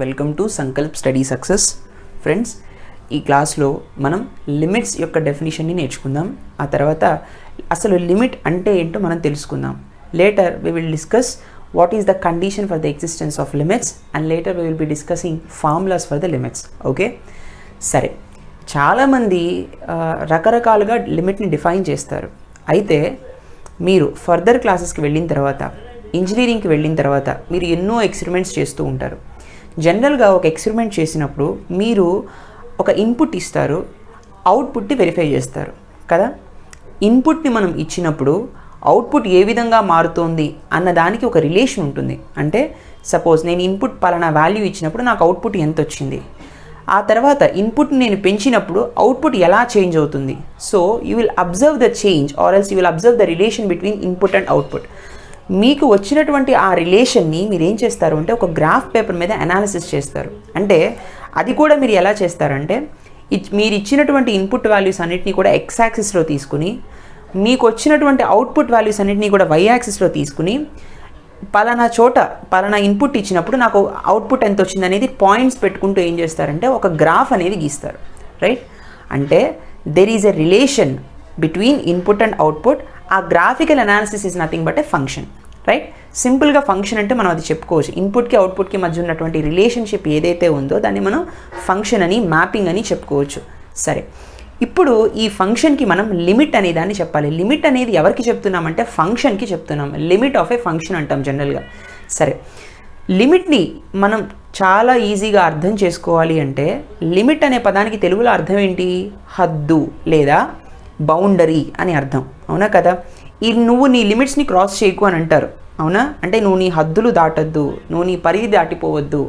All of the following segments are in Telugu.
Welcome to Sankalp study success. Friends, ఈ క్లాస్లో మనం లిమిట్స్ యొక్క డెఫినేషన్ని నేర్చుకుందాం. ఆ తర్వాత అసలు లిమిట్ అంటే ఏంటో మనం తెలుసుకుందాం. Later we will discuss what is the condition for the existence of limits and later we will be discussing formulas for the limits. Okay, సరే. చాలామంది రకరకాలుగా లిమిట్ని డిఫైన్ చేస్తారు. అయితే మీరు ఫర్దర్ క్లాసెస్కి వెళ్ళిన తర్వాత, ఇంజనీరింగ్కి వెళ్ళిన తర్వాత మీరు ఎన్నో ఎక్స్పెరిమెంట్స్ చేస్తూ ఉంటారు. జనరల్గా ఒక ఎక్స్పెరిమెంట్ చేసినప్పుడు మీరు ఒక ఇన్పుట్ ఇస్తారు, అవుట్పుట్ని వెరిఫై చేస్తారు కదా. ఇన్పుట్ని మనం ఇచ్చినప్పుడు అవుట్పుట్ ఏ విధంగా మారుతోంది అన్న దానికి ఒక రిలేషన్ ఉంటుంది. అంటే సపోజ్ నేను ఇన్పుట్ పలానా వాల్యూ ఇచ్చినప్పుడు నాకు అవుట్పుట్ ఎంత వచ్చింది, ఆ తర్వాత ఇన్పుట్ని నేను పెంచినప్పుడు అవుట్పుట్ ఎలా చేంజ్ అవుతుంది. So you will observe the change or else you will observe the relation between input and output. మీకు వచ్చినటువంటి ఆ రిలేషన్ని మీరు ఏం చేస్తారు అంటే ఒక గ్రాఫ్ పేపర్ మీద అనాలిసిస్ చేస్తారు. అంటే అది కూడా మీరు ఎలా చేస్తారంటే మీరు ఇచ్చినటువంటి ఇన్పుట్ వాల్యూస్ అన్నిటినీ కూడా ఎక్స్ యాక్సిస్లో తీసుకుని, మీకు వచ్చినటువంటి అవుట్పుట్ వాల్యూస్ అన్నిటినీ కూడా వై యాక్సిస్లో తీసుకుని, పలానా చోట పలానా ఇన్పుట్ ఇచ్చినప్పుడు నాకు అవుట్పుట్ ఎంత వచ్చింది అనేది పాయింట్స్ పెట్టుకుంటూ ఏం చేస్తారంటే ఒక గ్రాఫ్ అనేది గీస్తారు. రైట్? అంటే there is a relation between input and output. ఆ graphical analysis is nothing but a function. Right? సింపుల్గా ఫంక్షన్ అంటే మనం అది చెప్పుకోవచ్చు. ఇన్పుట్కి అవుట్పుట్కి మధ్య ఉన్నటువంటి రిలేషన్షిప్ ఏదైతే ఉందో దాన్ని మనం ఫంక్షన్ అని, మ్యాపింగ్ అని చెప్పుకోవచ్చు. సరే, ఇప్పుడు ఈ ఫంక్షన్కి మనం లిమిట్ అనే దాన్ని చెప్పాలి. లిమిట్ అనేది ఎవరికి చెప్తున్నామంటే ఫంక్షన్కి చెప్తున్నాం. లిమిట్ ఆఫ్ ఏ ఫంక్షన్ అంటాం జనరల్గా. సరే, లిమిట్ని మనం చాలా ఈజీగా అర్థం చేసుకోవాలి అంటే లిమిట్ అనే పదానికి తెలుగులో అర్థం ఏంటి? హద్దు లేదా బౌండరీ అని అర్థం. అవునా కదా? నువ్వు నీ లిమిట్స్ని క్రాస్ చేయకు అని అంటారు. అవునా? అంటే నువ్వు నీ హద్దులు దాటద్దు, నువ్వు నీ పరిధి దాటిపోవద్దు.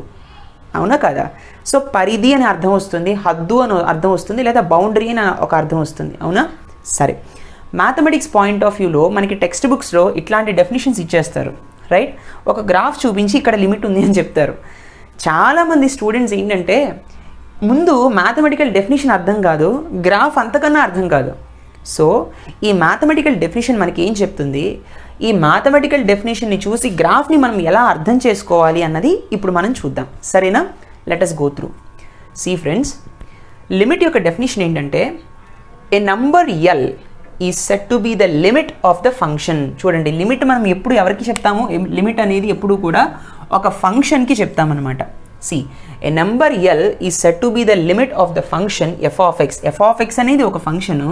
అవునా కదా? సో పరిధి అని అర్థం వస్తుంది, హద్దు అని అర్థం వస్తుంది, లేదా బౌండరీ అని ఒక అర్థం వస్తుంది. అవునా? సరే, మ్యాథమెటిక్స్ పాయింట్ ఆఫ్ వ్యూలో మనకి టెక్స్ట్ బుక్స్లో ఇట్లాంటి డెఫినేషన్స్ ఇచ్చేస్తారు. రైట్? ఒక గ్రాఫ్ చూపించి ఇక్కడ లిమిట్ ఉంది అని చెప్తారు. చాలామంది స్టూడెంట్స్ ఏంటంటే ముందు మ్యాథమెటికల్ డెఫినేషన్ అర్థం కాదు, గ్రాఫ్ అంతకన్నా అర్థం కాదు. సో ఈ మ్యాథమెటికల్ డెఫినేషన్ మనకి ఏం చెప్తుంది? ఈ మ్యాథమెటికల్ డెఫినేషన్ని చూసి గ్రాఫ్ని మనం ఎలా అర్థం చేసుకోవాలి అన్నది ఇప్పుడు మనం చూద్దాం. సరేనా? Let us go through. See friends, limit యొక్క డెఫినేషన్ ఏంటంటే a number L is set to be the limit of the function. చూడండి, లిమిట్ మనం ఎప్పుడు ఎవరికి చెప్తాము? లిమిట్ అనేది ఎప్పుడు కూడా ఒక ఫంక్షన్కి చెప్తామన్నమాట. See, a number L is set to be the limit of the function F of X. F of X అనేది ఒక ఫంక్షను.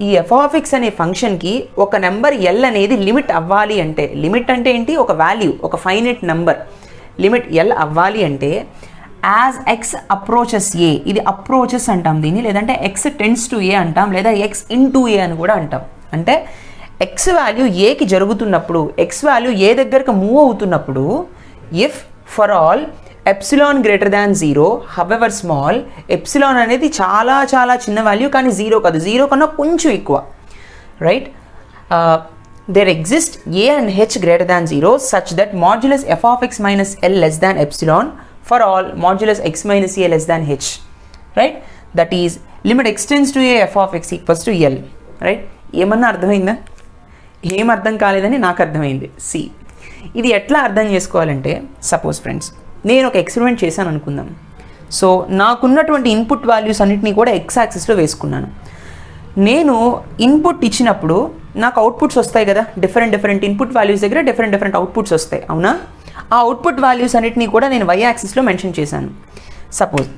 ఈ ఎఫ్ ఆఫ్ ఎక్స్ అనే ఫంక్షన్కి ఒక నెంబర్ ఎల్ అనేది లిమిట్ అవ్వాలి అంటే, లిమిట్ అంటే ఏంటి? ఒక వాల్యూ, ఒక ఫైనైట్ నెంబర్ లిమిట్ ఎల్ అవ్వాలి అంటే యాజ్ ఎక్స్ అప్రోచెస్ ఏ, ఇది అప్రోచెస్ అంటాం దీన్ని, లేదంటే ఎక్స్ టెన్స్ టు ఏ అంటాం, లేదా ఎక్స్ ఇన్ టు ఏ అని కూడా అంటాం. అంటే ఎక్స్ వాల్యూ ఏకి జరుగుతున్నప్పుడు, ఎక్స్ వాల్యూ ఏ దగ్గరకు మూవ్ అవుతున్నప్పుడు, if for all epsilon greater than 0 however small, epsilon అనేది చాలా చాలా చిన్న వాల్యూ, కానీ 0 కాదు, 0 కన్నా కొంచెం ఎక్కువ. Right? There exist A and H greater than 0 such that modulus F of X minus L less than epsilon for all modulus X minus A less than H. Right? That is limit x tends to A F of X equals to L. Right? ఏమన్నా అర్థమైందా? ఏం అర్థం కాలేదని నాకు అర్థమైంది. సి, ఇది ఎట్లా అర్థం చేసుకోవాలంటే, సపోజ్ ఫ్రెండ్స్, నేను ఒక ఎక్స్పెరిమెంట్ చేశాను అనుకుందాం. సో నాకున్నటువంటి ఇన్పుట్ వాల్యూస్ అన్నింటినీ కూడా ఎక్స్ యాక్సిస్లో వేసుకున్నాను. నేను ఇన్పుట్ ఇచ్చినప్పుడు నాకు అవుట్పుట్స్ వస్తాయి కదా, డిఫరెంట్ ఇన్పుట్ వాల్యూస్ దగ్గర డిఫరెంట్ అవుట్పుట్స్ వస్తాయి. అవునా? ఆ అవుట్పుట్ వాల్యూస్ అన్నింటినీ కూడా నేను వై యాక్సిస్లో మెన్షన్ చేశాను. సపోజ్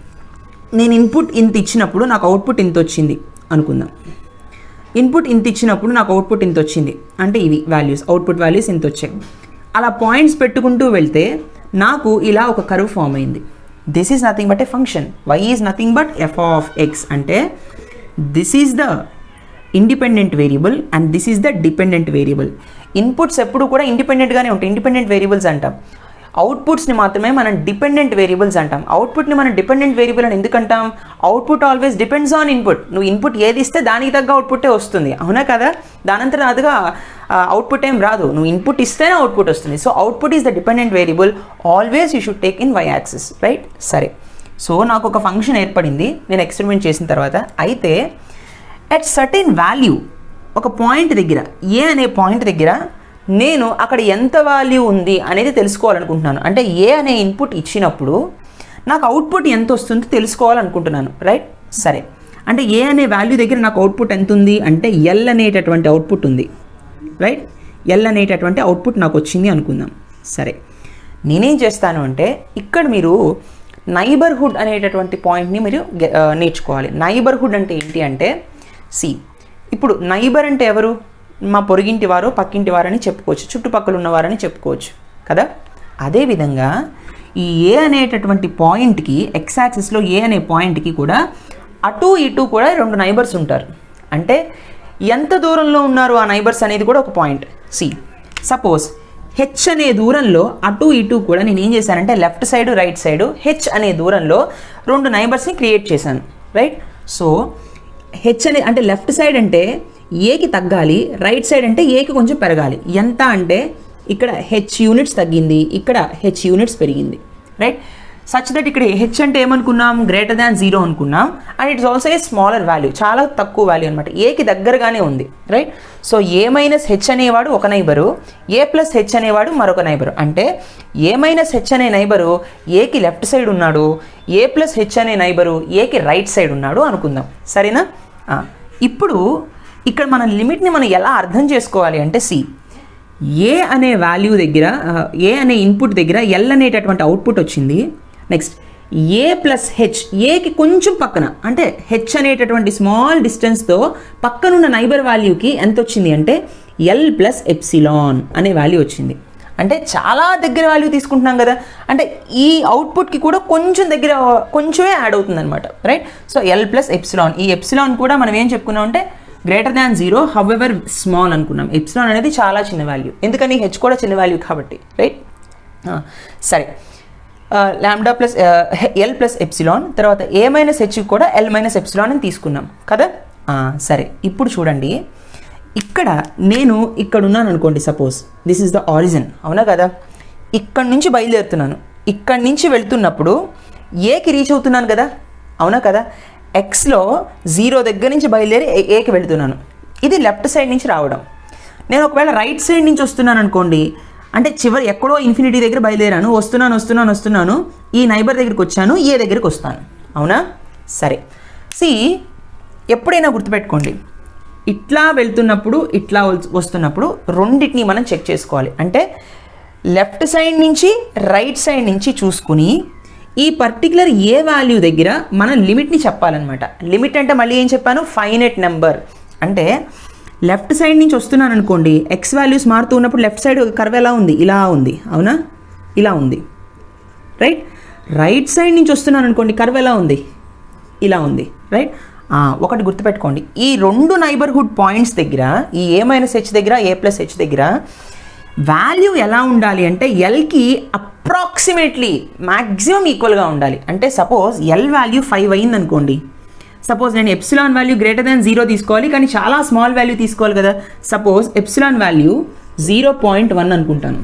నేను ఇన్పుట్ ఇంత ఇచ్చినప్పుడు నాకు అవుట్పుట్ ఇంత వచ్చింది అనుకుందాం. ఇన్పుట్ ఇంత ఇచ్చినప్పుడు నాకు అవుట్పుట్ ఇంత వచ్చింది అంటే ఇవి వాల్యూస్, అవుట్పుట్ వాల్యూస్ ఇంత వచ్చాయి. అలా పాయింట్స్ పెట్టుకుంటూ వెళ్తే నాకు ఇలా ఒక కర్వ్ ఫామ్ అయింది. This is nothing but a function. Y is nothing but F of X. అంటే this is the independent variable and this is the dependent variable. Inputs ఎప్పుడు కూడా ఇండిపెండెంట్గానే ఉంటాయి, ఇండిపెండెంట్ వేరియబుల్స్ అంటాం. అవుట్పుట్స్ని మాత్రమే మనం డిపెండెంట్ వేరియబుల్స్ అంటాం. అవుట్పుట్ని మనం డిపెండెంట్ వేరియబుల్ అని ఎందుకంటాం? Output always depends on input. నువ్వు ఇన్పుట్ ఏది ఇస్తే దానికి తగ్గ అవుట్పుట్టే వస్తుంది. అవునా కదా? దానంతరం అదిగా అవుట్పుట్ ఏం రాదు, నువ్వు ఇన్పుట్ ఇస్తేనే అవుట్పుట్ వస్తుంది. So output is the dependent variable, always you should take in Y axis. Right? సరే, సో నాకు ఒక ఫంక్షన్ ఏర్పడింది నేను ఎక్స్పెరిమెంట్ చేసిన తర్వాత. అయితే అట్ సర్టెన్ వాల్యూ, ఒక పాయింట్ దగ్గర, ఏ అనే పాయింట్ దగ్గర నేను అక్కడ ఎంత వాల్యూ ఉంది అనేది తెలుసుకోవాలనుకుంటున్నాను. అంటే ఏ అనే ఇన్పుట్ ఇచ్చినప్పుడు నాకు అవుట్పుట్ ఎంత వస్తుందో తెలుసుకోవాలనుకుంటున్నాను, రైట్? సరే, అంటే ఏ అనే వాల్యూ దగ్గర నాకు అవుట్పుట్ ఎంత ఉంది అంటే ఎల్ అనేటటువంటి అవుట్పుట్ ఉంది, రైట్? ఎల్ అనేటటువంటి అవుట్పుట్ నాకు వచ్చింది అనుకుందాం. సరే, నేనేం చేస్తాను అంటే ఇక్కడ మీరు నైబర్హుడ్ అనేటటువంటి పాయింట్ని మీరు నేర్చుకోవాలి. నైబర్హుడ్ అంటే ఏంటి అంటే ఇప్పుడు నైబర్ అంటే ఎవరు? మా పొరుగింటి వారు, పక్కింటి వారని చెప్పుకోవచ్చు, చుట్టుపక్కల ఉన్నవారని చెప్పుకోవచ్చు కదా. అదేవిధంగా ఈ ఏ అనేటటువంటి పాయింట్కి ఎక్స్ యాక్సిస్లో ఏ అనే పాయింట్కి కూడా అటు ఇటు కూడా 2 నైబర్స్ ఉంటారు. అంటే ఎంత దూరంలో ఉన్నారు ఆ నైబర్స్ అనేది కూడా ఒక పాయింట్. సపోజ్ హెచ్ అనే దూరంలో అటు ఇటు కూడా నేను ఏం చేశానంటే left side right side H అనే దూరంలో 2 నైబర్స్ని క్రియేట్ చేశాను, రైట్? సో హెచ్ అనే అంటే లెఫ్ట్ సైడ్ అంటే ఏకి తగ్గాలి, రైట్ సైడ్ అంటే ఏకి కొంచెం పెరగాలి. ఎంత అంటే ఇక్కడ హెచ్ యూనిట్స్ తగ్గింది, ఇక్కడ హెచ్ యూనిట్స్ పెరిగింది, రైట్? సచ్ దట్ ఇక్కడ హెచ్ అంటే ఏమనుకున్నాం? గ్రేటర్ దాన్ 0 అనుకున్నాం. And it's also a smaller value, చాలా తక్కువ వాల్యూ అనమాట, ఏకి దగ్గరగానే ఉంది, రైట్? సో ఏ మైనస్ హెచ్ అనేవాడు ఒక నైబరు, ఏ ప్లస్ హెచ్ అనేవాడు మరొక నైబరు. అంటే ఏ మైనస్ హెచ్ అనే నైబరు ఏకి లెఫ్ట్ సైడ్ ఉన్నాడు, ఏ ప్లస్ హెచ్ అనే నైబరు ఏకి రైట్ సైడ్ ఉన్నాడు అనుకుందాం, సరేనా? ఇప్పుడు ఇక్కడ మన లిమిట్ని మనం ఎలా అర్థం చేసుకోవాలి అంటే ఏ అనే వాల్యూ దగ్గర, ఏ అనే ఇన్పుట్ దగ్గర ఎల్ అనేటటువంటి అవుట్పుట్ వచ్చింది. నెక్స్ట్ ఏ ప్లస్ హెచ్, ఏకి కొంచెం పక్కన అంటే హెచ్ అనేటటువంటి స్మాల్ డిస్టెన్స్తో పక్కనున్న నైబర్ వాల్యూకి ఎంత వచ్చింది అంటే ఎల్ ప్లస్ ఎప్సిలాన్ అనే వాల్యూ వచ్చింది. అంటే చాలా దగ్గర వాల్యూ తీసుకుంటున్నాం కదా, అంటే ఈ అవుట్పుట్కి కూడా కొంచెం దగ్గర కొంచెమే యాడ్ అవుతుంది అనమాట, right? So L plus epsilon, ఈ ఎప్సిలాన్ కూడా మనం ఏం చెప్పుకున్నాం అంటే గ్రేటర్ దాన్ 0 హౌఎవర్ స్మాల్ అనుకున్నాం. ఎప్సిలాన్ అనేది చాలా చిన్న వాల్యూ, ఎందుకని హెచ్ కూడా చిన్న వాల్యూ కాబట్టి, రైట్? సరే, lambda plus L plus epsilon, తర్వాత ఏ మైనస్ హెచ్ కూడా ఎల్ మైనస్ ఎప్సిలాన్ అని తీసుకున్నాం కదా. సరే, ఇప్పుడు చూడండి, ఇక్కడ నేను ఇక్కడ ఉన్నాను అనుకోండి, suppose this is the origin, అవునా కదా? ఇక్కడ నుంచి బయలుదేరుతున్నాను, ఇక్కడ నుంచి వెళ్తున్నప్పుడు ఏకి రీచ్ అవుతున్నాను కదా, అవునా కదా? ఎక్స్లో 0 దగ్గర నుంచి బయలుదేరి ఏకి వెళ్తున్నాను, ఇది లెఫ్ట్ సైడ్ నుంచి రావడం. నేను ఒకవేళ రైట్ సైడ్ నుంచి వస్తున్నాను అనుకోండి, అంటే చివరి ఎక్కడో ఇన్ఫినిటీ దగ్గర బయలుదేరాను, వస్తున్నాను, ఈ నైబర్ దగ్గరికి వచ్చాను, ఏ దగ్గరికి వస్తాను, అవునా? సరే, ఎప్పుడైనా గుర్తుపెట్టుకోండి, ఇట్లా వెళ్తున్నప్పుడు ఇట్లా వస్తున్నప్పుడు రెండింటిని మనం చెక్ చేసుకోవాలి. అంటే లెఫ్ట్ సైడ్ నుంచి రైట్ సైడ్ నుంచి చూసుకుని ఈ పర్టికులర్ ఏ వాల్యూ దగ్గర మనం లిమిట్ని చెప్పాలన్నమాట. లిమిట్ అంటే మళ్ళీ ఏం చెప్పాను? Finite number. అంటే లెఫ్ట్ సైడ్ నుంచి వస్తున్నాను అనుకోండి, ఎక్స్ వాల్యూస్ మారుతూ ఉన్నప్పుడు లెఫ్ట్ సైడ్ కర్వ్ ఎలా ఉంది? ఇలా ఉంది, అవునా? ఇలా ఉంది, రైట్? రైట్ సైడ్ నుంచి వస్తున్నాను అనుకోండి, కర్వ్ ఎలా ఉంది? ఇలా ఉంది, రైట్? ఒకటి గుర్తుపెట్టుకోండి, ఈ 2 నైబర్హుడ్ పాయింట్స్ దగ్గర, ఈ ఏ మైనస్ హెచ్ దగ్గర, ఏ ప్లస్ హెచ్ దగ్గర వాల్యూ ఎలా ఉండాలి అంటే ఎల్కి అప్రాక్సిమేట్లీ మ్యాక్సిమం ఈక్వల్గా ఉండాలి. అంటే సపోజ్ ఎల్ వాల్యూ 5 అయింది అనుకోండి, సపోజ్ నేను ఎప్సిలాన్ వాల్యూ గ్రేటర్ దాన్ 0 తీసుకోవాలి, కానీ చాలా స్మాల్ వాల్యూ తీసుకోవాలి కదా. సపోజ్ ఎప్సిలాన్ వాల్యూ 0.1 అనుకుంటాను,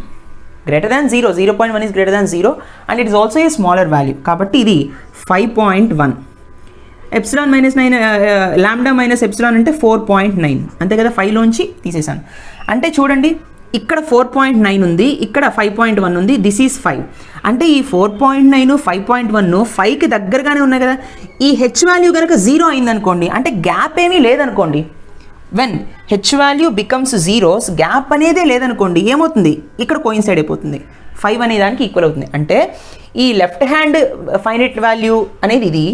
greater than 0, 0.1 is greater than 0 and it is also a smaller value, కాబట్టి ఇది 5.1. Epsilon minus 9, lambda minus epsilon అంటే 4.9, అంతే కదా? 5లోంచి తీసేసాను. అంటే చూడండి, ఇక్కడ 4.9 ఉంది, ఇక్కడ 5.1 ఉంది, దిస్ ఈజ్ 5. అంటే ఈ 4.9, 5.1 5కి దగ్గరగానే ఉన్నాయి కదా. ఈ హెచ్ వాల్యూ కనుక 0 అయిందనుకోండి, అంటే గ్యాప్ ఏమీ లేదనుకోండి, when H value becomes 0, gap అనేదే లేదనుకోండి, ఏమవుతుంది? ఇక్కడ కోయిన్సైడ్ అయిపోతుంది, 5 అనే దానికి ఈక్వల్ అవుతుంది. అంటే ఈ లెఫ్ట్ హ్యాండ్ ఫైనైట్ వాల్యూ అనేది ఇది,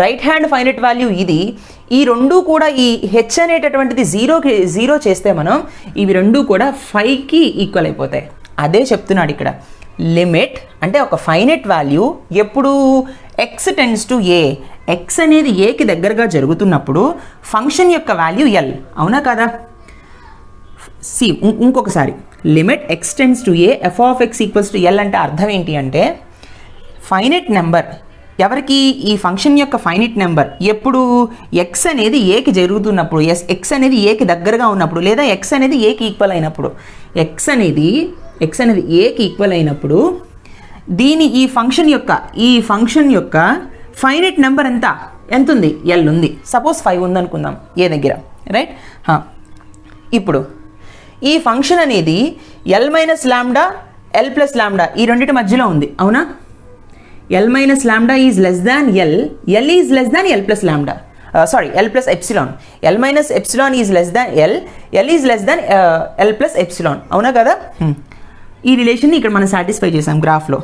రైట్ హ్యాండ్ ఫైనైట్ వాల్యూ ఇది, ఈ రెండు కూడా ఈ హెచ్ అనేటటువంటిది 0 చేస్తే మనం ఇవి రెండు కూడా 5కి ఈక్వల్ అయిపోతాయి. అదే చెప్తున్నాడు ఇక్కడ. లిమిట్ అంటే ఒక ఫైనైట్ వాల్యూ ఎప్పుడు X tends to A, X అనేది ఏకి దగ్గరగా జరుగుతున్నప్పుడు ఫంక్షన్ యొక్క వాల్యూ ఎల్, అవునా కదా? ఇంకొకసారి, limit X tends to A F of X equals to L అంటే అర్థం ఏంటి అంటే ఫైనైట్ నెంబర్ ఎవరికి? ఈ ఫంక్షన్ యొక్క ఫైనైట్ నెంబర్ ఎప్పుడు ఎక్స్ అనేది ఏకి జరుగుతున్నప్పుడు, ఎక్స్ అనేది ఏకి దగ్గరగా ఉన్నప్పుడు, లేదా ఎక్స్ అనేది ఏకి ఈక్వల్ అయినప్పుడు, ఎక్స్ అనేది ఏకి ఈక్వల్ అయినప్పుడు ఈ ఫంక్షన్ యొక్క ఫైనైట్ నెంబర్ ఎంత ఉంది? ఎల్ ఉంది. సపోజ్ 5 ఉందనుకుందాం ఏ దగ్గర, రైట్? ఇప్పుడు ఈ ఫంక్షన్ అనేది L minus lambda, L plus lambda ఈ రెండింటి మధ్యలో ఉంది, అవునా? L minus lambda is less than L, L is less than L plus lambda. L plus epsilon. L minus epsilon is less than L, L is less than L plus epsilon. అవునా కదా? ఈ రిలేషన్ని ఇక్కడ మనం సాటిస్ఫై చేసాం గ్రాఫ్లో.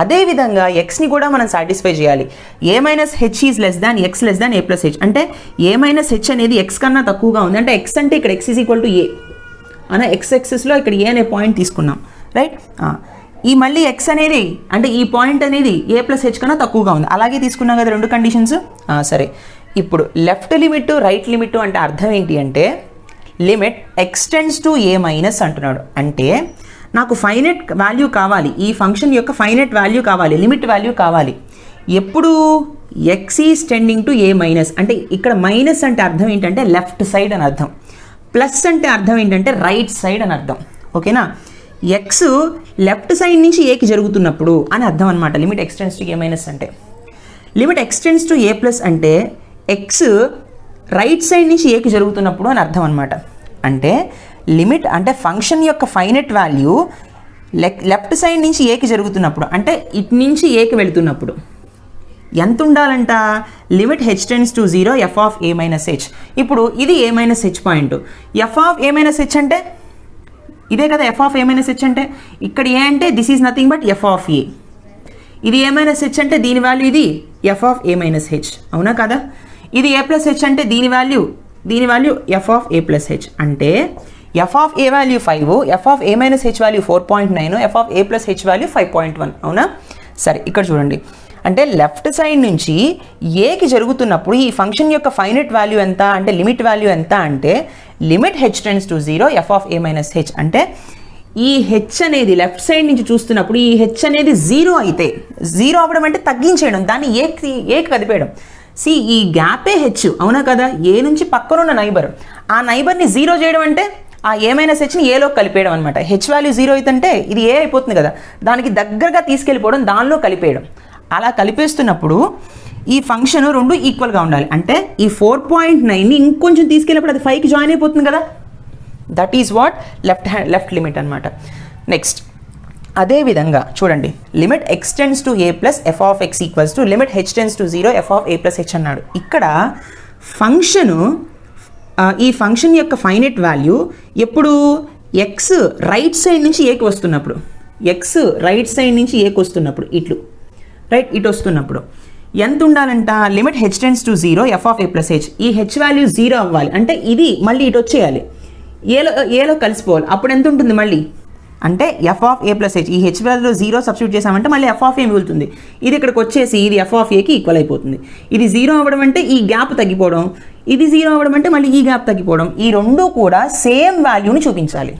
అదేవిధంగా ఎక్స్ని కూడా మనం సాటిస్ఫై చేయాలి. A minus H is less than X less than A plus H. అంటే ఏ మైనస్ హెచ్ అనేది ఎక్స్ కన్నా తక్కువగా ఉంది. అంటే ఎక్స్ అంటే ఇక్కడ X is equal to A అన్న ఎక్స్ ఎక్సెస్లో ఇక్కడ ఏ అనే పాయింట్ తీసుకున్నాం, రైట్. ఈ మళ్ళీ ఎక్స్ అనేది అంటే ఈ పాయింట్ అనేది ఏ ప్లస్ హెచ్ కన్నా తక్కువగా ఉంది, అలాగే తీసుకున్నాం కదా రెండు కండిషన్స్. సరే, ఇప్పుడు లెఫ్ట్ లిమిట్ రైట్ లిమిట్ అంటే అర్థం ఏంటి అంటే limit x tends to A minus అంటున్నాడు. అంటే నాకు ఫైనైట్ వాల్యూ కావాలి, ఈ ఫంక్షన్ యొక్క ఫైనైట్ వాల్యూ కావాలి, లిమిట్ వాల్యూ కావాలి. ఎప్పుడు X is tending to A minus. అంటే ఇక్కడ మైనస్ అంటే అర్థం ఏంటంటే లెఫ్ట్ సైడ్ అని అర్థం, ప్లస్ అంటే అర్థం ఏంటంటే రైట్ సైడ్ అని అర్థం. ఓకేనా? ఎక్స్ లెఫ్ట్ సైడ్ నుంచి ఏకి జరుగుతున్నప్పుడు అని అర్థం అనమాట limit x tends to A minus అంటే. Limit x tends to A plus అంటే ఎక్స్ రైట్ సైడ్ నుంచి ఏకి జరుగుతున్నప్పుడు అని అర్థం అనమాట. అంటే లిమిట్ అంటే ఫంక్షన్ యొక్క ఫైనైట్ వాల్యూ లెఫ్ట్ సైడ్ నుంచి ఏకి జరుగుతున్నప్పుడు అంటే ఇటు నుంచి ఏకి వెళుతున్నప్పుడు ఎంత ఉండాలంట? Limit H tends to 0 F of A minus H. ఇప్పుడు ఇది A minus H point, F of A minus H అంటే ఇదే కదా F of A minus H అంటే. ఇక్కడ ఏ అంటే this is nothing but F of A. ఇది ఏ మైనస్ హెచ్ అంటే దీని వాల్యూ ఇది F of A minus H, అవునా కదా? ఇది ఏ ప్లస్ హెచ్ అంటే దీని value F of A plus H. అంటే F of A value 5, F of A minus H value 4.9, F of A plus H value 5.1, అవునా? సరే, ఇక్కడ చూడండి. అంటే లెఫ్ట్ సైడ్ నుంచి ఏకి జరుగుతున్నప్పుడు ఈ ఫంక్షన్ యొక్క ఫైనైట్ వాల్యూ ఎంత అంటే లిమిట్ వాల్యూ ఎంత అంటే limit H tends to 0 F of A minus H. అంటే ఈ హెచ్ అనేది లెఫ్ట్ సైడ్ నుంచి చూస్తున్నప్పుడు ఈ హెచ్ అనేది 0 అయితే, 0 అవ్వడం అంటే తగ్గించేయడం, దాన్ని ఏకి కదిపేయడం. ఈ గ్యాపే హెచ్, అవునా కదా? ఏ నుంచి పక్కనున్న నైబర్, ఆ నైబర్ని 0 చేయడం అంటే ఆ ఏ మైనస్ హెచ్ని ఏలో కలిపేయడం అనమాట. హెచ్ వాల్యూ 0 అయితే ఇది ఏ అయిపోతుంది కదా, దానికి దగ్గరగా తీసుకెళ్ళిపోవడం, దానిలో కలిపేయడం. అలా కలిపేస్తున్నప్పుడు ఈ ఫంక్షన్ రెండు ఈక్వల్గా ఉండాలి. అంటే ఈ 4.9ని ఇంకొంచెం తీసుకెళ్ళినప్పుడు అది 5కి జాయిన్ అయిపోతుంది కదా. That is what left limit అనమాట. నెక్స్ట్ అదేవిధంగా చూడండి, limit x tends to A plus F of X equals to limit H tends to 0 F of A plus H అన్నాడు. ఇక్కడ ఈ ఫంక్షన్ యొక్క ఫైనైట్ వాల్యూ ఎప్పుడు ఎక్స్ రైట్ సైడ్ నుంచి ఏకి వస్తున్నప్పుడు, ఎక్స్ రైట్ సైడ్ నుంచి ఏకి వస్తున్నప్పుడు ఇటు వస్తున్నప్పుడు ఎంత ఉండాలంట? Limit H tends to 0 F of A plus H. ఈ హెచ్ వాల్యూ 0 అవ్వాలి, అంటే ఇది మళ్ళీ ఇటు వచ్చేయాలి, ఏలో కలిసిపోవాలి. అప్పుడు ఎంత ఉంటుంది మళ్ళీ అంటే F of A plus H. ఈ హెచ్ వాల్యూలో 0 సబ్స్టిట్యూట్ చేసామంటే మళ్ళీ ఎఫ్ ఆఫ్ ఏ మిగులుతుంది. ఇది ఇక్కడికి వచ్చేసి ఇది ఎఫ్ ఆఫ్ ఏకి ఈక్వల్ అయిపోతుంది. ఇది 0 అవ్వడం అంటే ఈ గ్యాప్ తగ్గిపోవడం, ఇది 0 అవ్వడం అంటే మళ్ళీ ఈ గ్యాప్ తగ్గిపోవడం. ఈ రెండు కూడా సేమ్ వాల్యూని చూపించాలి,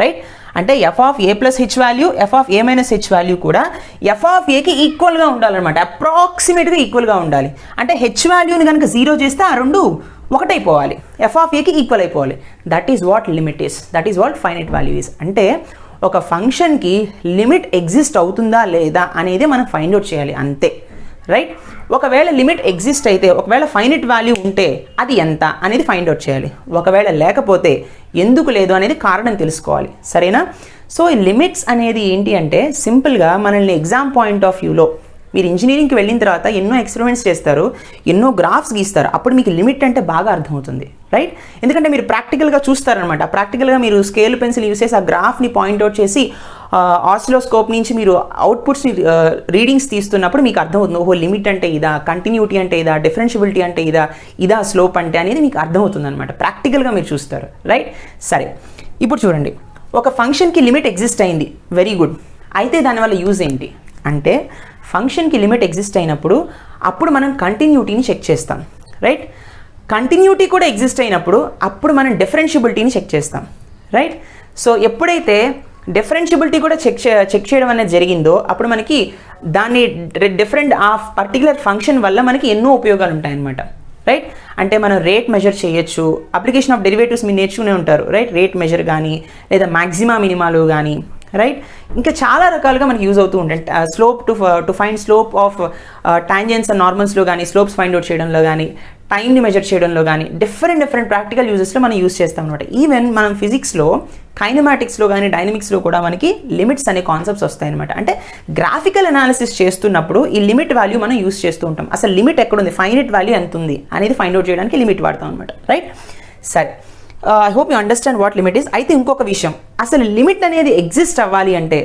రైట్. అంటే F of A plus H value, F of A minus H value కూడా ఎఫ్ ఆఫ్ ఏకి ఈక్వల్గా ఉండాలన్నమాట, అప్రాక్సిమేట్గా ఈక్వల్గా ఉండాలి. అంటే హెచ్ వాల్యూని కనుక 0 చేస్తే ఆ రెండు ఒకటైపోవాలి, ఎఫ్ ఆఫ్ ఏకి ఈక్వల్ అయిపోవాలి. That is what limit is, that is what finite value is. అంటే ఒక ఫంక్షన్కి లిమిట్ ఎగ్జిస్ట్ అవుతుందా లేదా అనేది మనం ఫైండ్ అవుట్ చేయాలి అంతే, రైట్. ఒకవేళ లిమిట్ ఎగ్జిస్ట్ అయితే, ఒకవేళ ఫైనైట్ వాల్యూ ఉంటే అది ఎంత అనేది ఫైండ్ అవుట్ చేయాలి. ఒకవేళ లేకపోతే ఎందుకు లేదు అనేది కారణం తెలుసుకోవాలి, సరేనా? సో ఈ లిమిట్స్ అనేది ఏంటి అంటే సింపుల్గా మనల్ని ఎగ్జామ్ పాయింట్ ఆఫ్ వ్యూలో మీరు ఇంజనీరింగ్కి వెళ్ళిన తర్వాత ఎన్నో ఎక్స్పెరిమెంట్స్ చేస్తారు, ఎన్నో గ్రాఫ్స్ గీస్తారు, అప్పుడు మీకు లిమిట్ అంటే బాగా అర్థమవుతుంది, రైట్. ఎందుకంటే మీరు ప్రాక్టికల్గా చూస్తారనమాట. ప్రాక్టికల్గా మీరు స్కేల్ పెన్సిల్ యూస్ చేసి ఆ గ్రాఫ్ని పాయింట్అవుట్ చేసి ఆసిలోస్కోప్ నుంచి మీరు అవుట్పుట్స్ని రీడింగ్స్ తీస్తున్నప్పుడు మీకు అర్థమవుతుంది, ఓహో లిమిట్ అంటే ఇదా, కంటిన్యూటీ అంటే ఇదా, డిఫరెన్షియబిలిటీ అంటే ఇదా స్లోప్ అంటే అనేది మీకు అర్థమవుతుంది అనమాట. ప్రాక్టికల్గా మీరు చూస్తారు, రైట్. సరే, ఇప్పుడు చూడండి, ఒక ఫంక్షన్కి లిమిట్ ఎగ్జిస్ట్ అయింది, వెరీ గుడ్. అయితే దానివల్ల యూజ్ ఏంటి అంటే ఫంక్షన్కి లిమిట్ ఎగ్జిస్ట్ అయినప్పుడు అప్పుడు మనం కంటిన్యూటీని చెక్ చేస్తాం, రైట్. కంటిన్యూటీ కూడా ఎగ్జిస్ట్ అయినప్పుడు అప్పుడు మనం డిఫరెన్షియబిలిటీని చెక్ చేస్తాం, రైట్. సో ఎప్పుడైతే డిఫరెన్షియబిలిటీ కూడా చెక్ చేయడం అనేది జరిగిందో అప్పుడు మనకి దాన్ని డిఫరెంట్ ఆ పర్టికులర్ ఫంక్షన్ వల్ల మనకి ఎన్నో ఉపయోగాలు ఉంటాయన్నమాట, రైట్. అంటే మనం రేట్ మెజర్ చేయొచ్చు, అప్లికేషన్ ఆఫ్ డెరివేటివ్స్ మీరు నేర్చుకునే ఉంటారు, రైట్. రేట్ మెజర్ కానీ లేదా మ్యాక్సిమా మినిమాలు కానీ, రైట్. ఇంకా చాలా రకాలుగా మనకి యూజ్ అవుతూ ఉంటాయి. Slope to find slope of tangents and నార్మల్స్లో కానీ, స్లోప్స్ ఫైండ్ అవుట్ చేయడంలో కానీ, టైంని మెజర్ చేయడంలో కానీ డిఫరెంట్ ప్రాక్టికల్ యూజెస్లో మనం యూజ్ చేస్తాం అనమాట. ఈవెన్ మనం ఫిజిక్స్లో కైనమాటిక్స్లో కానీ డైనమిక్స్లో కూడా మనకి లిమిట్స్ అనే కాన్సెప్ట్స్ వస్తాయన్నమాట. అంటే గ్రాఫికల్ అనాలిసిస్ చేస్తున్నప్పుడు ఈ లిమిట్ వాల్యూ మనం యూజ్ చేస్తూ ఉంటాం. అసలు లిమిట్ ఎక్కడుంది, ఫైనైట్ వాల్యూ ఎంత ఉంది అనేది ఫైండ్ అవుట్ చేయడానికి లిమిట్ వాడతాం అనమాట. రైట్, సరే, I hope you understand what limit is. అయితే ఇంకొక విషయం, అసలు లిమిట్ అనేది ఎగ్జిస్ట్ అవ్వాలి అంటే,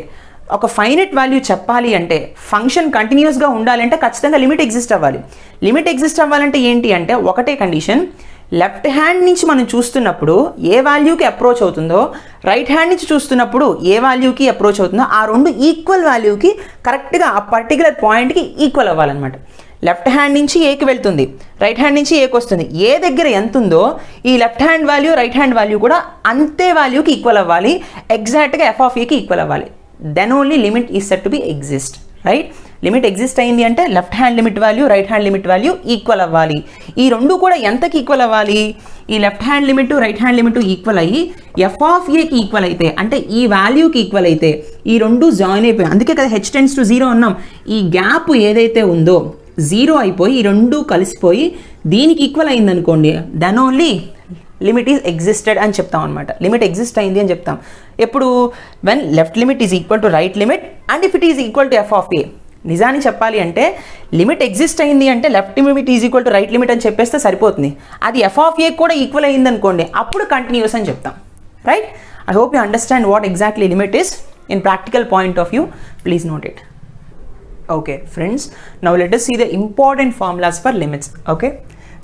ఒక ఫైనైట్ వాల్యూ చెప్పాలి అంటే, ఫంక్షన్ కంటిన్యూస్గా ఉండాలంటే ఖచ్చితంగా లిమిట్ ఎగ్జిస్ట్ అవ్వాలి. లిమిట్ ఎగ్జిస్ట్ అవ్వాలంటే ఏంటి అంటే ఒకటే కండిషన్, లెఫ్ట్ హ్యాండ్ నుంచి మనం చూస్తున్నప్పుడు ఏ వాల్యూకి అప్రోచ్ అవుతుందో, రైట్ హ్యాండ్ నుంచి చూస్తున్నప్పుడు ఏ వాల్యూకి అప్రోచ్ అవుతుందో ఆ రెండు ఈక్వల్ వాల్యూకి కరెక్ట్గా ఆ పర్టికులర్ పాయింట్కి ఈక్వల్ అవ్వాలన్నమాట. లెఫ్ట్ హ్యాండ్ నుంచి ఏకి వెళ్తుంది, రైట్ హ్యాండ్ నుంచి ఏకి వస్తుంది. ఏ దగ్గర ఎంత ఉందో ఈ left hand value right hand value కూడా అంతే వాల్యూకి ఈక్వల్ అవ్వాలి, ఎగ్జాక్ట్గా ఎఫ్ ఆఫ్ ఏకి ఈక్వల్ అవ్వాలి. Then only limit is set to be exist. Right, limit exist అయింది అంటే left hand limit value right hand limit value equal అవ్వాలి. ఈ రెండు కూడా ఎంతకి ఈక్వల్ అవ్వాలి, ఈ left hand limit right hand limit equal అయ్యి ఎఫ్ ఆఫ్ ఏకి ఈక్వల్ అయితే, అంటే ఈ వాల్యూకి ఈక్వల్ అయితే ఈ రెండు జాయిన్ అయిపోయి, అందుకే కదా h tends to 0 అన్నాం. ఈ గ్యాప్ ఏదైతే ఉందో 0 అయిపోయి ఈ రెండు కలిసిపోయి దీనికి ఈక్వల్ అయింది అనుకోండి, then only limit is existed అని చెప్తాం అనమాట. లిమిట్ ఎగ్జిస్ట్ అయింది అని చెప్తాం ఎప్పుడు, when left limit is equal to right limit and if it is equal to F of A. నిజాన్ని చెప్పాలి అంటే లిమిట్ ఎగ్జిస్ట్ అయింది అంటే left limit is equal to right limit అని చెప్పేస్తే సరిపోతుంది. అది ఎఫ్ ఆఫ్ ఏ కూడా ఈక్వల్ అయింది అనుకోండి, అప్పుడు కంటిన్యూస్ అని చెప్తాం. Right, I hope you understand what exactly limit is in practical point of view. Please note it. Okay friends, now let us see the important formulas for limits. Okay,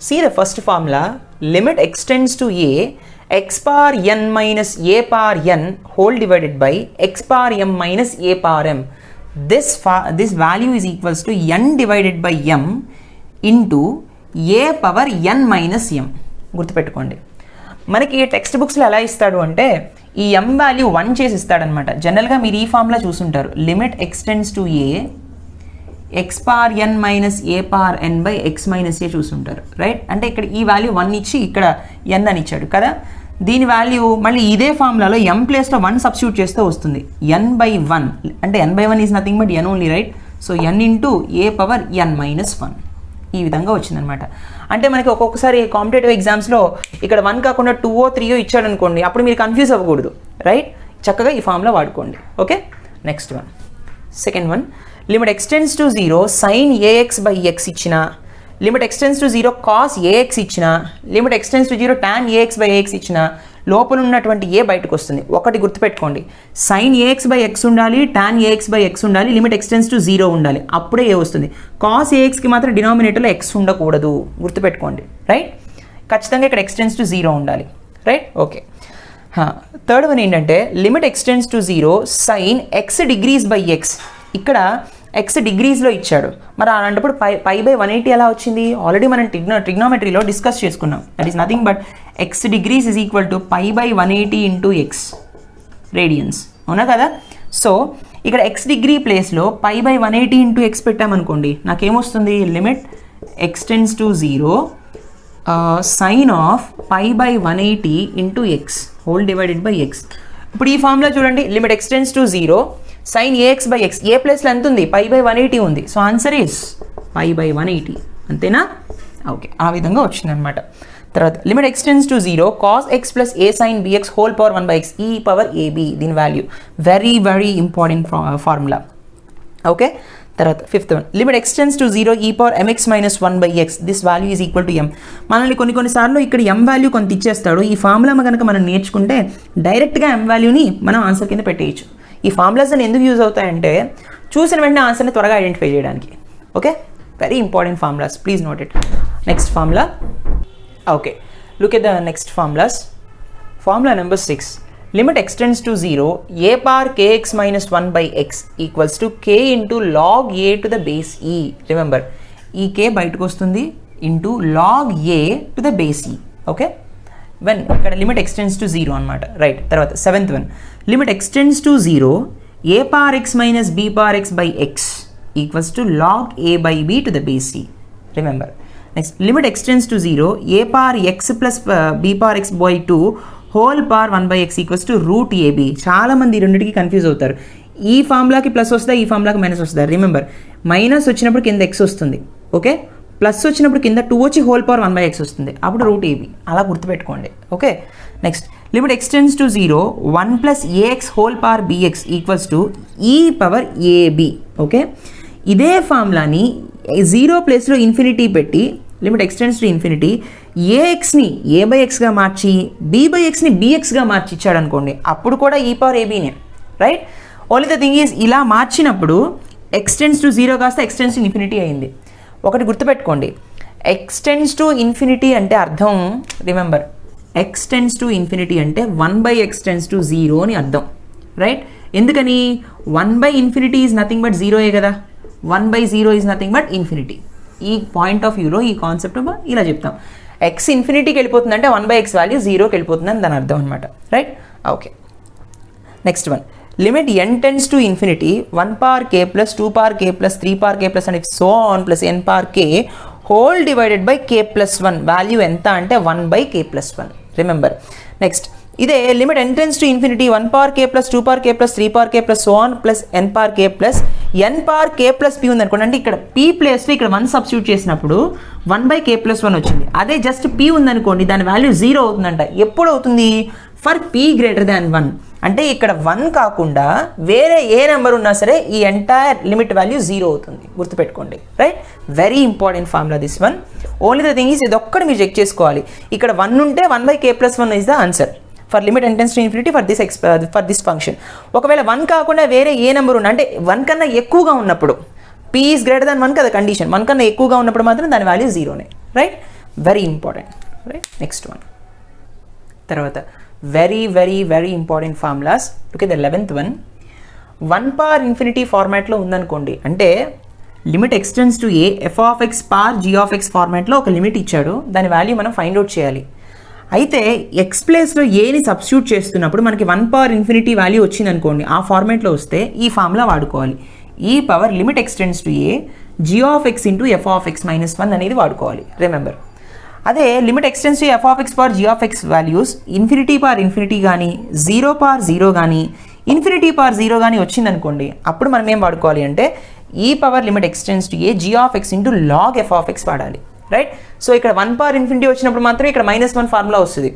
see the first formula, limit extends to a x power n minus a power n whole divided by x power m minus a power m. This value is equals to n divided by m into a power n minus m. గుర్తుపెట్టుకోండి, మనకి టెక్స్ట్ బుక్స్లో ఎలా ఇస్తాడు అంటే ఈ m వాల్యూ 1 చేసి ఇస్తాడనమాట. జనరల్గా మీరు ఈ ఫార్ములా చూసుంటారు, limit x tends to A x power n minus A power n by X minus A చూసుంటారు. రైట్, అంటే ఇక్కడ ఈ వాల్యూ 1 ఇచ్చి ఇక్కడ n అని ఇచ్చాడు కదా, దీని వాల్యూ మళ్ళీ ఇదే ఫార్ములాలో m ప్లేస్లో 1 సబ్స్టిట్యూట్ చేస్తే వస్తుంది n బై 1, అంటే n by 1 is nothing but n only. Right, so n into A power n minus 1 ఈ విధంగా వచ్చిందనమాట. అంటే మనకి ఒక్కొక్కసారి కాంపిటేటివ్ ఎగ్జామ్స్లో ఇక్కడ 1 కాకుండా 2 or 3 ఇచ్చాడు అనుకోండి, అప్పుడు మీరు కన్ఫ్యూజ్ అవ్వకూడదు. రైట్, చక్కగా ఈ ఫార్ములా వాడుకోండి. Okay, next one, second one, limit x tends to 0 sine AX by X ఇచ్చిన, limit x tends to 0 cos AX ఇచ్చిన, limit x tends to 0 tan AX by AX ఇచ్చిన, లోపల ఉన్నటువంటి ఏ బయటకు వస్తుంది. ఒకటి గుర్తుపెట్టుకోండి, సైన్ ఏఎక్స్ బై ఎక్స్ ఉండాలి, టాన్ ఏఎక్స్ బై ఎక్స్ ఉండాలి, లిమిట్ ఎక్స్టెండ్స్ టు 0 ఉండాలి, అప్పుడే ఏ వస్తుంది. కాస్ ఏఎక్స్కి మాత్రం డినామినేటర్లో ఎక్స్ ఉండకూడదు, గుర్తుపెట్టుకోండి. రైట్, ఖచ్చితంగా ఇక్కడ ఎక్స్టెండ్స్ టు 0 ఉండాలి. Right, okay. థర్డ్ వన్ ఏంటంటే limit x tends to 0 sine X degrees by X. ఇక్కడ ఎక్స్ డిగ్రీస్లో ఇచ్చాడు, మరి అలాంటప్పుడు పై బై 180 ఎలా వచ్చింది? ఆల్రెడీ మనం ట్రిగ్నోమెట్రీలో డిస్కస్ చేసుకున్నాం. That is nothing but X degrees is equal to pi by 180 into X radians, అవునా కదా? సో ఇక్కడ ఎక్స్ డిగ్రీ ప్లేస్లో పై బై 180 ఇంటూ ఎక్స్ పెట్టామనుకోండి, నాకేమొస్తుంది? Limit x tends to 0 sine of pi by 180 into X whole divided by X. ఇప్పుడు ఈ ఫార్ములా చూడండి, limit x tends to 0 sine AX by X, A ప్లేస్లో ఎంత ఉంది? పై బై 180 ఉంది. So answer is pi by 180, అంతేనా? ఓకే, ఆ విధంగా వచ్చిందనమాట. తర్వాత limit x tends to 0 cos X plus A sine BX whole power 1 by X E power AB, దీని value very very important formula. Okay, తర్వాత fifth one, limit x tends to 0 E power MX minus 1 by X, this value is equal to M. మనల్ని కొన్నిసార్లు ఇక్కడ ఎం వాల్యూ కొంత ఇచ్చేస్తాడు. ఈ ఫార్ములా కనుక మనం నేర్చుకుంటే డైరెక్ట్గా ఎం వాల్యూని మనం ఆన్సర్ కింద పెట్టేయచ్చు. ఈ ఫార్ములాస్ అని ఎందుకు యూజ్ అవుతాయంటే చూసిన వెంటనే ఆన్సర్ని త్వరగా ఐడెంటిఫై చేయడానికి. Okay, very important formulas, please note it. Next formula. Okay, look at the next formulas. Formula number 6, limit x tends to 0 A power kx minus 1 by X equals to k into log A to the base E. Remember, ఈ k బయటకు వస్తుంది into log A to the base E. Okay, when ఇక్కడ లిమిట్ ఎక్స్టెండ్స్ టు 0 అనమాట. రైట్, తర్వాత seventh one, limit x tends to 0 A power X minus B power X by X equals to log A by B to the base E. Remember, next limit x tends to 0 A power X plus B power X by 2 whole power 1 by X equals to root AB. చాలామంది రెండింటికి కన్ఫ్యూజ్ అవుతారు. ఈ ఫార్ములాకి ప్లస్ వస్తుందా, ఈ ఫార్ములాకి మైనస్ వస్తుందా? రిమెంబర్, మైనస్ వచ్చినప్పుడు కింద ఎక్స్ వస్తుంది. ఓకే, ప్లస్ వచ్చినప్పుడు కింద 2 వచ్చి హోల్ పవర్ 1/x వస్తుంది, అప్పుడు రూట్ ఏబి. అలా గుర్తుపెట్టుకోండి. Okay, next limit x tends to 0 1 plus AX whole power BX equals to E power AB. Okay, ఇదే ఫార్ములాని 0 ప్లేస్లో ఇన్ఫినిటీ పెట్టి లిమిట్ ఎక్స్టెండ్స్ టు ఇన్ఫినిటీ ఏఎక్స్ని a/xగా మార్చి b/xని bxగా మార్చి ఇచ్చాడు అనుకోండి, అప్పుడు కూడా ఈ పవర్ ఏబీనే. Right, only the thing is ఇలా మార్చినప్పుడు ఎక్స్టెండ్స్ టు 0 కాస్త ఎక్స్టెండ్స్ టు ఇన్ఫినిటీ అయింది. ఒకటి గుర్తుపెట్టుకోండి, ఎక్స్టెండ్స్ టు ఇన్ఫినిటీ అంటే అర్థం, రిమెంబర్, ఎక్స్టెండ్స్ టు ఇన్ఫినిటీ అంటే 1/x టెండ్స్ టు 0 అని అర్థం. రైట్, ఎందుకని 1/∞ ఈజ్ నథింగ్ బట్ 0 కదా, 1/0 ఈజ్ నథింగ్ బట్ ఇన్ఫినిటీ. ఈ పాయింట్ ఆఫ్ వ్యూలో ఈ కాన్సెప్ట్ ఇలా చెప్తాం. ఎక్స్ ఇన్ఫినిటీకి వెళ్ళిపోతుందంటే 1/x వాల్యూ 0కి వెళ్ళిపోతుందని దాని అర్థం అనమాట. Right, okay. Next one, limit n tends to infinity 1 power k plus 2 power k plus 3 power k plus and so on plus n power k whole divided by k plus 1. Value ఎంత అంటే 1/k ప్లస్ 1. రిమెంబర్, నెక్స్ట్ ఇదే limit n tends to infinity 1 power k plus 2 power k plus 3 power k plus so on plus n power k plus n power k plus p ఉంది అనుకోండి. అంటే ఇక్కడ p ప్లేస్లో ఇక్కడ 1 సబ్స్టిట్యూట్ చేసినప్పుడు 1/k ప్లస్ 1 వచ్చింది. అదే జస్ట్ p ఉందనుకోండి, దాని వాల్యూ 0 అవుతుందంట. ఎప్పుడు అవుతుంది? For p greater than 1. అంటే ఇక్కడ 1 కాకుండా వేరే ఏ నెంబర్ ఉన్నా సరే ఈ ఎంటైర్ లిమిట్ వాల్యూ 0 అవుతుంది. గుర్తుపెట్టుకోండి. Right, very important formula this one. Only the thing is ఇది ఒక్కటి మీరు చెక్ చేసుకోవాలి. ఇక్కడ 1 ఉంటే 1/k plus 1 is the answer for limit n tends to infinity for this function. ఒకవేళ 1 కాకుండా వేరే ఏ నెంబర్ ఉన్నా, అంటే 1 కన్నా ఎక్కువగా ఉన్నప్పుడు, p ఈజ్ గ్రేటర్ దాన్ 1 కదా కండిషన్, 1 కన్నా ఎక్కువగా ఉన్నప్పుడు మాత్రం దాని వాల్యూ 0నే. Right, very important. Right, next one. తర్వాత very very very important formulas. Okay, the 11th one, 1 power infinity ఫార్మాట్లో ఉందనుకోండి, అంటే limit x tends to A f(x) power g(x) ఫార్మాట్లో ఒక లిమిట్ ఇచ్చాడు, దాని వాల్యూ మనం ఫైండ్ అవుట్ చేయాలి. అయితే ఎక్స్ ప్లేస్లో ఏని సబ్స్టిట్యూట్ చేస్తున్నప్పుడు మనకి 1 పవర్ ఇన్ఫినిటీ వాల్యూ వచ్చింది అనుకోండి, ఆ ఫార్మాట్లో వస్తే ఈ ఫార్ములా వాడుకోవాలి. E power limit x tends to A g(x) into f(x) - 1 అనేది వాడుకోవాలి. రిమెంబర్, అదే limit x tends to f(x) power g(x) values infinity power infinity కానీ 0 పవర్ 0 కానీ ఇన్ఫినిటీ పవర్ 0 కానీ వచ్చిందనుకోండి, అప్పుడు మనం ఏం వాడుకోవాలి అంటే E power limit x tends to A g(x) into log f(x) వాడాలి. రైట్, సో ఇక్కడ 1 పవర్ ఇన్ఫినిటీ వచ్చినప్పుడు మాత్రం ఇక్కడ -1 ఫార్ములా వస్తుంది,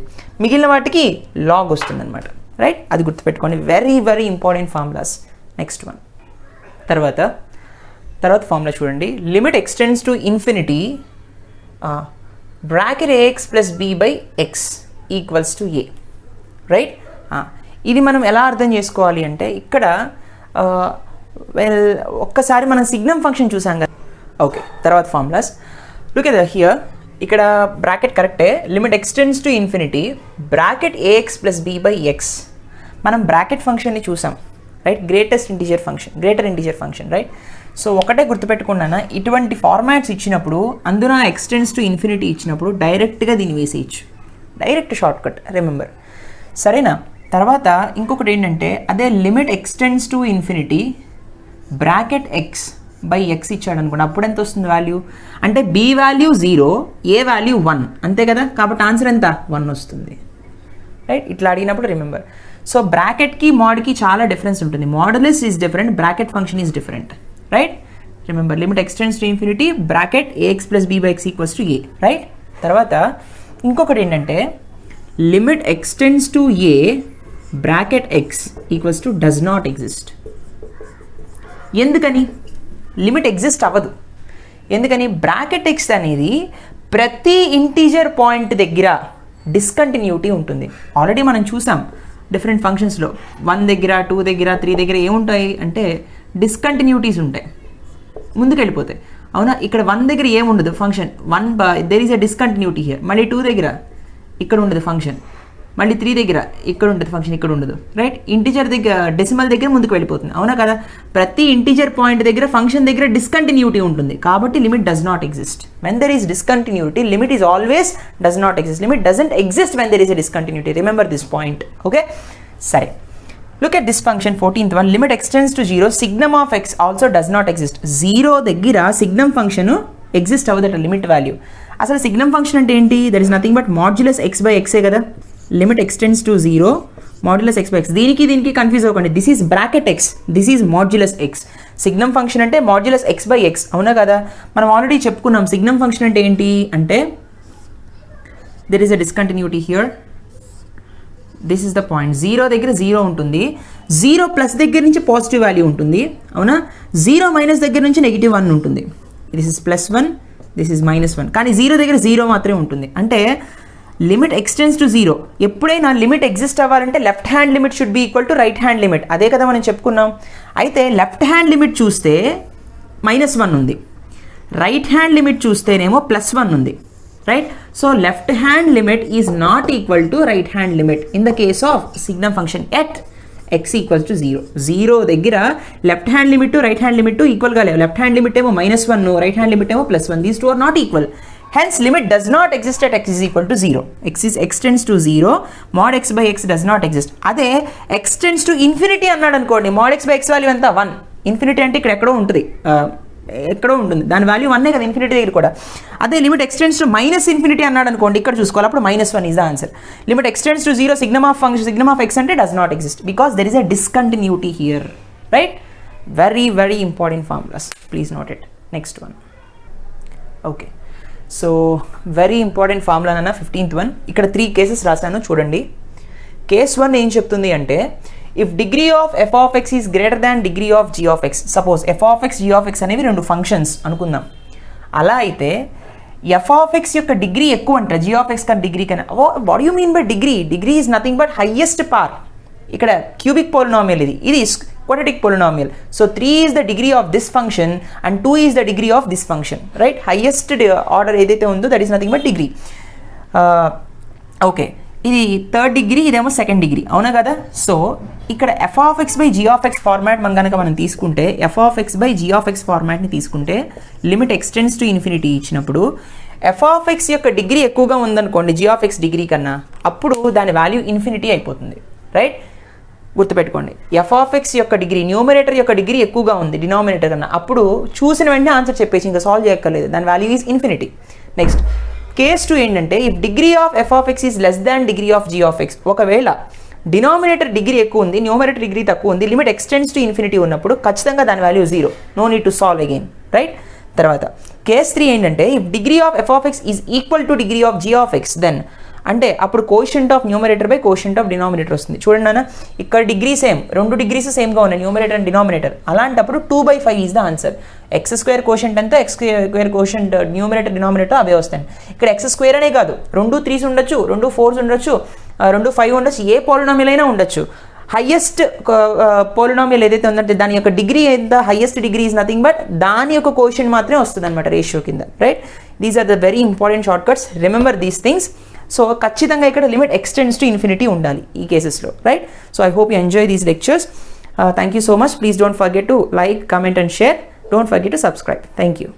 మిగిలిన వాటికి లాగ్ వస్తుంది అనమాట. రైట్, అది గుర్తుపెట్టుకోండి. Very very important formulas. Next one, తర్వాత ఫార్ములా చూడండి. Limit x tends to infinity bracket ax plus b/x equals to a. Right, ఇది మనం ఎలా అర్థం చేసుకోవాలి అంటే ఇక్కడ ఒక్కసారి మనం సిగ్నమ్ ఫంక్షన్ చూసాం కదా. ఓకే, తర్వాత ఫార్ములాస్ లుక్ ఎట్ హియర్. ఇక్కడ బ్రాకెట్ కరెక్టే, limit x tends to infinity bracket ax plus b/x. మనం బ్రాకెట్ ఫంక్షన్ని చూసాం. Right, greater integer function. Right, so ఒకటే గుర్తుపెట్టుకున్నానా, ఇటువంటి ఫార్మాట్స్ ఇచ్చినప్పుడు అందున ఎక్స్టెండ్స్ టు ఇన్ఫినిటీ ఇచ్చినప్పుడు డైరెక్ట్గా దీన్ని వేసేయచ్చు, డైరెక్ట్ షార్ట్ కట్. రిమెంబర్, సరేనా? తర్వాత ఇంకొకటి ఏంటంటే అదే limit x tends to infinity bracket x/x ఇచ్చాడు అనుకోండి, అప్పుడు ఎంత వస్తుంది వాల్యూ అంటే b వాల్యూ 0, a వాల్యూ 1, అంతే కదా. కాబట్టి ఆన్సర్ ఎంత? 1 వస్తుంది. రైట్, ఇట్లా అడిగినప్పుడు రిమెంబర్. సో బ్రాకెట్కి మోడ్కి చాలా డిఫరెన్స్ ఉంటుంది. Modulus is different, bracket function is different. Right, remember limit x tends to infinity bracket ax plus b/x equals to a. Right, తర్వాత ఇంకొకటి ఏంటంటే limit x tends to a bracket x equals to does not exist. ఎందుకని? లిమిట్ ఎగ్జిస్ట్ అవ్వదు. ఎందుకని? బ్రాకెట్ x అనేది ప్రతి ఇంటీజర్ పాయింట్ దగ్గర డిస్కంటిన్యూటీ ఉంటుంది. ఆల్రెడీ మనం చూసాం డిఫరెంట్ ఫంక్షన్స్లో 1 దగ్గర 2 దగ్గర 3 దగ్గర ఏముంటాయి అంటే డిస్కంటిన్యూటీస్ ఉంటాయి, ముందుకు వెళ్ళిపోతాయి. అవునా? ఇక్కడ 1 దగ్గర ఏముండదు function, 1 there is a discontinuity here. మళ్ళీ 2 దగ్గర ఇక్కడ ఉండదు ఫంక్షన్, మళ్ళీ 3 దగ్గర ఇక్కడ ఉంటుంది ఫంక్షన్, ఇక్కడ ఉండదు. రైట్, ఇంటీజర్ దగ్గర డెసిమల్ దగ్గర ముందుకు వెళ్ళిపోతుంది. అవునా కదా? ప్రతి ఇంటీజర్ పాయింట్ దగ్గర ఫంక్షన్ దగ్గర డిస్కంటిన్యూటీ ఉంటుంది. కాబట్టి limit does not exist. When there is discontinuity limit is always does not exist. Limit doesn't exist when there is a discontinuity. Remember this point. Okay, సరే. Look at this function 14th one. Limit extends to 0. Signum of x also does not exist. 0 దగ్గర signum function exist అవ్వదట లిమిట్ వాల్యూ. అసలు signum function అంటే ఏంటి? That is nothing but modulus x by x కదా. Limit extends to 0 modulus x by x. దీనికి కన్ఫ్యూజ్ అవ్వకండి. This is bracket x. This is modulus x. Signum function అంటే మాడ్యులస్ ఎక్స్ బై ఎక్స్, అవునా కదా? మనం ఆల్రెడీ చెప్పుకున్నాం సిగ్నమ్ ఫంక్షన్ అంటే ఏంటి అంటే there is a discontinuity here, this is the point. 0 దగ్గర 0 ఉంటుంది, 0 ప్లస్ దగ్గర నుంచి పాజిటివ్ వాల్యూ ఉంటుంది, అవునా? 0 మైనస్ దగ్గర నుంచి -1 ఉంటుంది. This is +1, this is -1. కానీ 0 దగ్గర 0 మాత్రమే ఉంటుంది. అంటే లిమిట్ ఎక్స్టెండ్స్ టు 0. ఎప్పుడైనా లిమిట్ ఎగ్జిస్ట్ అవ్వాలంటే left hand limit should be equal to right hand limit. అదే కదా మనం చెప్పుకున్నాం. అయితే లెఫ్ట్ హ్యాండ్ లిమిట్ చూస్తే -1 ఉంది, రైట్ హ్యాండ్ లిమిట్ చూస్తేనేమో +1 ఉంది, right? So left hand limit is not equal to right hand limit in the case of signum function at x equals to 0. 0 దగ్గర left hand limit right hand limit ఈక్వల్గా లేవు. లెఫ్ట్ హ్యాండ్ లిమిట్ ఏమో -1, రైట్ హ్యాండ్ లిమిట్ ఏమో +1. These two are not equal. Hence limit does not exist at x is equal to 0. x tends to 0, mod x by x does not exist. అదే x tends to infinity అన్నాడు అనుకోండి, mod x by x value ఎంత 1. ఇన్ఫినిటీ అంటే ఇక్కడ ఎక్కడో ఉంటుంది, ఎక్కడో ఉంటుంది, దాని వాల్యూ 1 కదా ఇన్ఫినిటీ దగ్గర కూడా. అదే limit x tends to -infinity అన్నాడు అనుకోండి, ఇక్కడ చూసుకోవాలి, అప్పుడు -1 is the answer. Limit x tends to 0 signum of function signum of x అంటే does not exist because there is a discontinuity here, right? Very very important formulas, please note it. Next one. Okay, so very important formula అన్న 15th వన్. ఇక్కడ 3 కేసెస్ రాశాను చూడండి. కేస్ 1 ఏం చెప్తుంది అంటే if degree of f of x is greater than degree of g of x. Suppose f of x g of x అనేవి 2 ఫంక్షన్స్ అనుకుందాం. అలా అయితే f ఆఫ్ x యొక్క డిగ్రీ ఎక్కువ అంట g ఆఫ్ x కన్నా డిగ్రీ కన్నా. What you mean by degree? Degree is nothing but highest పార్. ఇక్కడ క్యూబిక్ పోలినామియల్, ఇది quadratic polynomial. So 3 is the degree of this function and 2 is the degree of this function, right? Highest order ఏదైతే ఉందో that is nothing but degree. Okay, ఇది థర్డ్ డిగ్రీ, ఇదేమో సెకండ్ డిగ్రీ, అవునా కదా? సో ఇక్కడ f of x by g of x format మనం తీసుకుంటే f of x by g of x ఫార్మాట్ని తీసుకుంటే లిమిట్ ఎక్స్టెండ్స్ టు ఇన్ఫినిటీ ఇచ్చినప్పుడు f ఆఫ్ x యొక్క డిగ్రీ ఎక్కువగా ఉందనుకోండి g ఆఫ్ x డిగ్రీ కన్నా, అప్పుడు దాని వాల్యూ ఇన్ఫినిటీ అయిపోతుంది, రైట్? గుర్తుపెట్టుకోండి, f ఆఫ్ x యొక్క డిగ్రీ న్యూమరేటర్ యొక్క డిగ్రీ ఎక్కువగా ఉంది డినామినేటర్ కన్నా, అప్పుడు చూసిన వెంటనే ఆన్సర్ చెప్పేసి ఇంకా సాల్వ్ చేయక్కర్లేదు, దాని value is infinity. Next case 2 ఏంటంటే if degree of f of x is less than degree of g of x. ఒకవేళ డినామినేటర్ డిగ్రీ ఎక్కువ ఉంది, న్యూమరేటర్ డిగ్రీ తక్కువ ఉంది, లిమిట్ ఎక్స్టెండ్స్ టు ఇన్ఫినిటీ ఉన్నప్పుడు ఖచ్చితంగా దాని value 0. No need to solve again, right? తర్వాత కేస్ 3 ఏంటంటే if degree of f of x is equal to degree of g of x, then అంటే అప్పుడు quotient of numerator by quotient of denominator వస్తుంది. చూడండి నాన్న, ఇక్కడ డిగ్రీ సేమ్, 2 డిగ్రీస్ సేమ్గా ఉన్నాయి న్యూమరేటర్ అండ్ డినామినేటర్. అలాంటప్పుడు 2/5 is the answer. x² quotient అంతా x² కోషియంట్ న్యూమరేటర్ డినామినేటర్ అవే వస్తాయి. ఇక్కడ x² అనే కాదు, 2 3s ఉండొచ్చు, 2 4s ఉండొచ్చు, 2 5 ఉండొచ్చు, ఏ పోలినామియల్ అయినా ఉండొచ్చు. హైయెస్ట్ పోలినామియల్ ఏదైతే ఉందంటే దాని యొక్క డిగ్రీ ఎంత, highest degree is nothing but దాని యొక్క కోషియంట్ మాత్రమే వస్తుంది అనమాట రేషియో కింద, right? These are the very important shortcuts, remember these things. So ఖచ్చితంగా ఇక్కడ లిమిట్ ఎక్స్టెండ్స్ టు ఇన్ఫినిటీ ఉండాలి ఈ కేసెస్లో, right? So I hope you enjoy these lectures. Thank you so much. Please don't forget to like, comment and share. Don't forget to subscribe. Thank you.